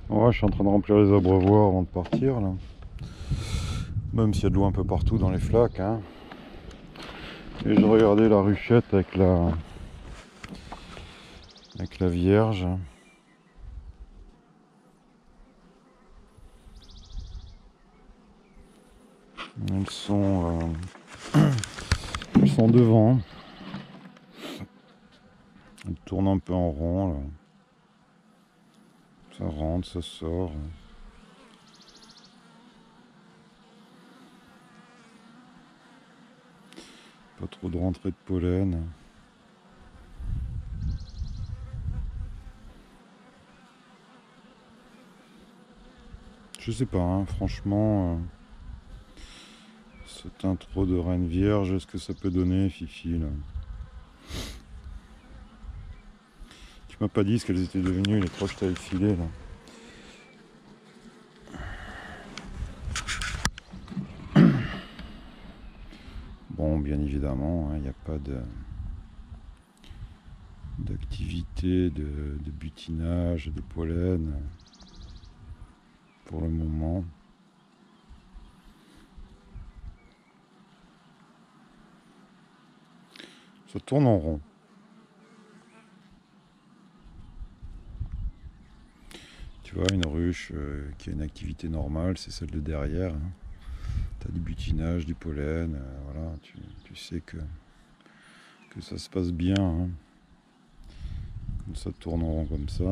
Ouais, je suis en train de remplir les abreuvoirs avant de partir là. Même s'il y a de l'eau un peu partout dans les flaques, hein. Et je regardais la ruchette avec la Vierge. Elles sont, elles sont devant. Elles tournent un peu en rond là. Ça rentre, ça sort. Pas trop de rentrée de pollen. Je sais pas, hein, franchement, cette intro de Reine Vierge, est-ce que ça peut donner, Fifi là? Tu m'as pas dit ce qu'elles étaient devenues les trois que je t'avais filées là. Bon, bien évidemment, il n'y a pas d'activité de butinage, de pollen pour le moment. Ça tourne en rond. Tu vois, une ruche qui a une activité normale, c'est celle de derrière, hein. Tu as du butinage, du pollen, voilà, tu sais que ça se passe bien, hein. Comme ça tourne en rond comme ça.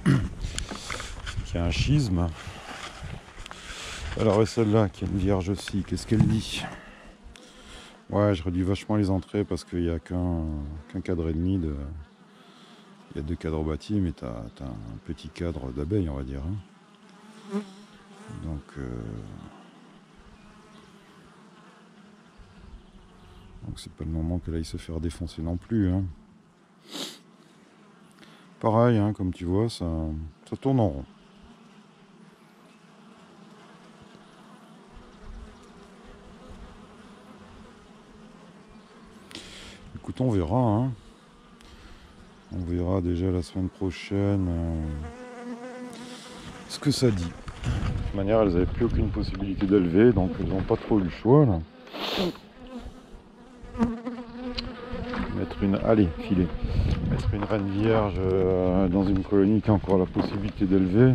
Il y a un schisme. Alors et celle-là qui est une vierge aussi, qu'est-ce qu'elle dit? Ouais, je réduis vachement les entrées parce qu'il n'y a qu'un cadre et demi de. Il y a deux cadres bâtis, mais t'as un petit cadre d'abeilles, on va dire, hein. Donc c'est pas le moment qu'elle aille se faire défoncer non plus, hein. Pareil, hein, comme tu vois, ça tourne en rond. Écoute, on verra, hein. On verra déjà la semaine prochaine ce que ça dit. De toute manière, elles n'avaient plus aucune possibilité d'élever, donc elles n'ont pas trop eu le choix là. Mettre une. Allez, filet. Mettre une reine vierge dans une colonie qui a encore la possibilité d'élever.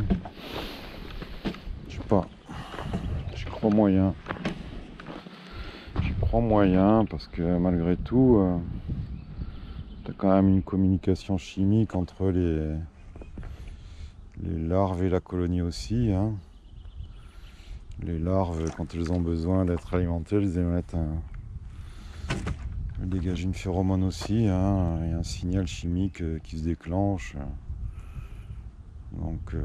Je sais pas. J'y crois moyen. J'y crois moyen parce que malgré tout, t'as quand même une communication chimique entre les larves et la colonie aussi, hein. Les larves, quand elles ont besoin d'être alimentées, elles émettent elles dégagent une phéromone aussi, hein. Il y a un signal chimique qui se déclenche. Donc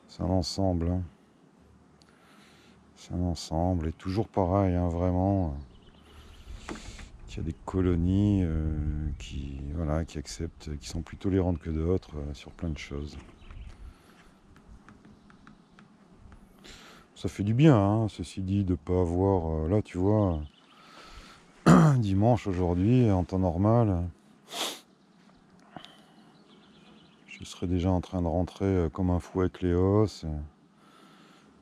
c'est un ensemble, hein. C'est un ensemble et toujours pareil, hein, vraiment. Il y a des colonies qui acceptent, qui sont plus tolérantes que d'autres sur plein de choses. Ça fait du bien, hein, ceci dit, de ne pas avoir... là, tu vois, dimanche aujourd'hui, en temps normal, je serais déjà en train de rentrer comme un fou avec Léos,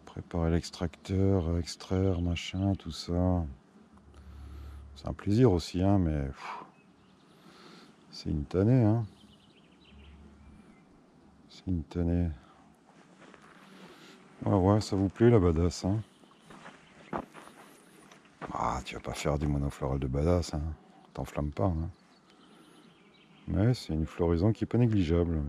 préparer l'extracteur, extraire, machin, tout ça. C'est un plaisir aussi, hein, mais c'est une tannée, hein. C'est une tannée. Ouais, ça vous plaît la badass, hein? Ah, tu vas pas faire du monofloral de badass, hein. T'enflamme pas, hein. Mais c'est une floraison qui est pas négligeable.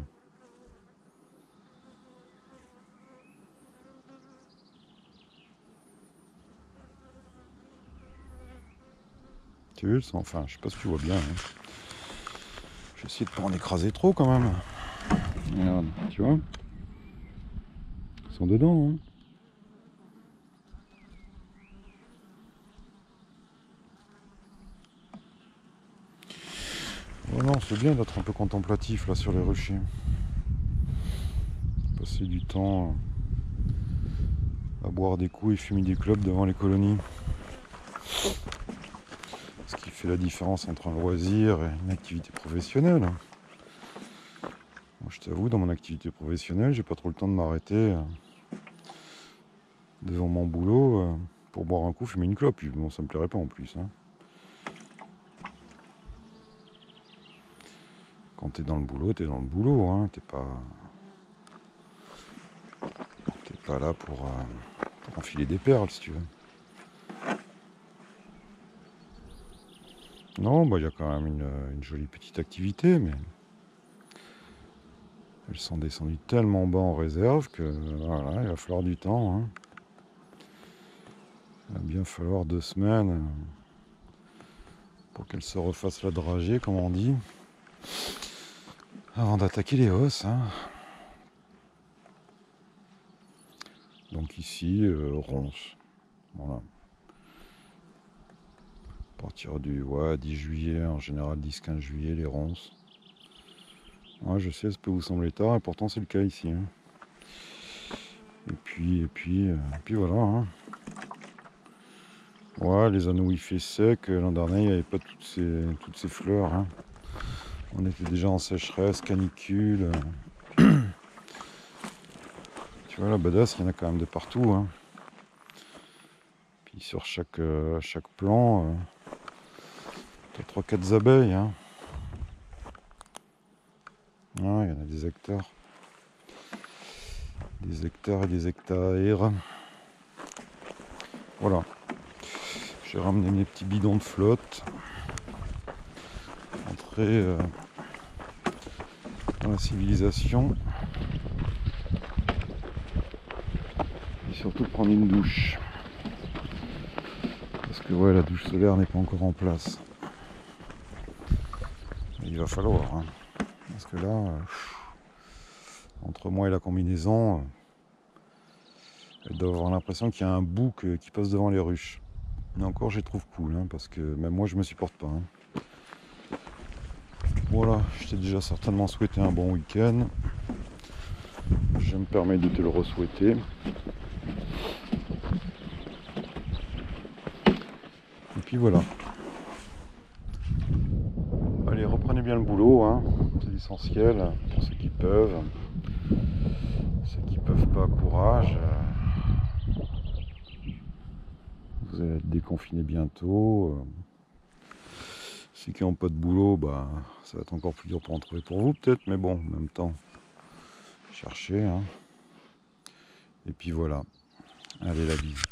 Tu veux, enfin, je sais pas si tu vois bien, hein. Je vais essayer de pas en écraser trop quand même. Regarde, tu vois? Ils sont dedans, hein. Oh non, c'est bien d'être un peu contemplatif là sur les ruchers. Passer du temps à boire des coups et fumer des clopes devant les colonies. Ce qui fait la différence entre un loisir et une activité professionnelle. Moi, je J'avoue, dans mon activité professionnelle, j'ai pas trop le temps de m'arrêter devant mon boulot pour boire un coup, fumer une clope. Puis, bon, ça me plairait pas en plus. Hein. Quand t'es dans le boulot, t'es dans le boulot. Hein. T'es pas là pour enfiler des perles, si tu veux. Non, bah il y a quand même une jolie petite activité, mais elles sont descendues tellement bas en réserve que voilà, il va falloir du temps. Hein. Il va bien falloir 2 semaines pour qu'elles se refassent la dragée, comme on dit, avant d'attaquer les hausses. Hein. Donc ici, ronce. Voilà. À partir du 10 juillet, en général 10-15 juillet, les ronces. Ouais, je sais, ça peut vous sembler tard, et pourtant c'est le cas ici. Hein. Et puis voilà. Hein. Ouais, les anneaux où il fait sec, l'an dernier, il n'y avait pas toutes ces fleurs. Hein. On était déjà en sécheresse, canicule. Tu vois, la badass, il y en a quand même de partout. Hein. Puis sur chaque plan, t'as 3-4 abeilles. Hein. Ouais, il y en a des hectares. Des hectares et des hectares. Voilà. J'ai ramené mes petits bidons de flotte. Entrer dans la civilisation. Et surtout prendre une douche. Parce que ouais, la douche solaire n'est pas encore en place. Mais il va falloir. Hein. Parce que là, entre moi et la combinaison, elle doit avoir l'impression qu'il y a un bouc qui passe devant les ruches. Mais encore, je les trouve cool, hein, parce que même moi, je me supporte pas. Hein. Voilà, je t'ai déjà certainement souhaité un bon week-end. Je me permets de te le re-souhaiter. Et puis voilà. Allez, reprenez bien le boulot, hein. C'est l'essentiel pour ceux qui peuvent. Ceux qui peuvent pas, courage. Vous allez être déconfinés bientôt. Ceux qui n'ont pas de boulot, bah, ça va être encore plus dur pour en trouver pour vous peut-être, mais bon, en même temps, cherchez. Hein. Et puis voilà. Allez, la bise.